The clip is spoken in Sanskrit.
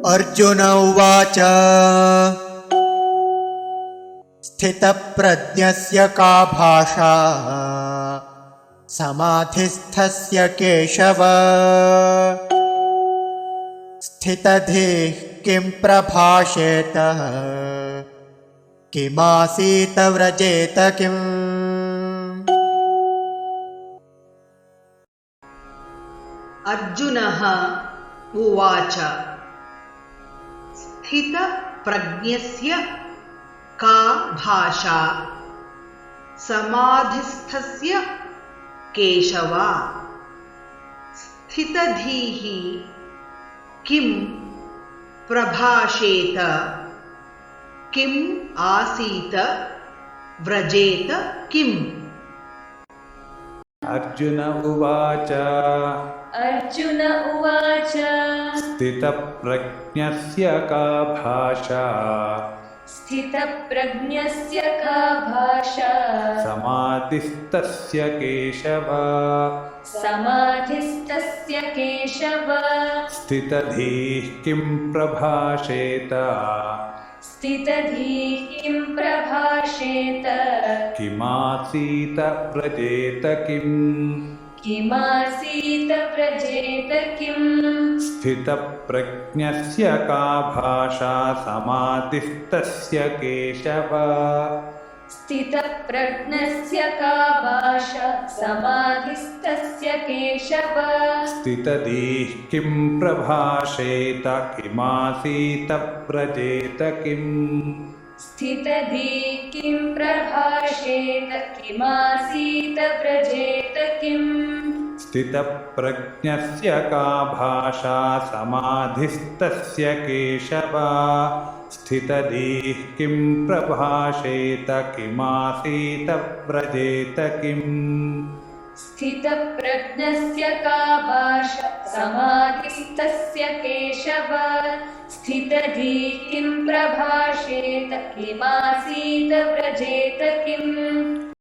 अर्जुन उवाच स्थितप्रज्ञस्य का भाषा समाधिस्थस्य केशव स्थितधीः किं प्रभाषेत किमासीत व्रजेत किम्। अर्जुनः उवाच स्थितप्रज्ञस्य का भाषा समाधिस्थस्य केशव स्थितधीः किं प्रभाषेत किम् आसीत व्रजेत किम्। अर्जुन उवाच स्थितप्रज्ञस्य का भाषा समाधिस्थस्य केशव स्थितधीः किं प्रभाषेत किमासीत व्रजेत किम्। स्थितप्रज्ञस्य का भाषा समाधिस्थस्य केशव स्थितधीः किं प्रभाषेत किमासीत व्रजेत किम्। स्थितप्रज्ञस्य का भाषा समाधिस्थस्य केशव स्थितधीः किं प्रभाषेत किमासीत व्रजेत किम्। स्थितप्रज्ञस्य का भाषा समाधिस्थस्य केशव स्थितधीः किं प्रभाषेत किमासीत व्रजेत किम्।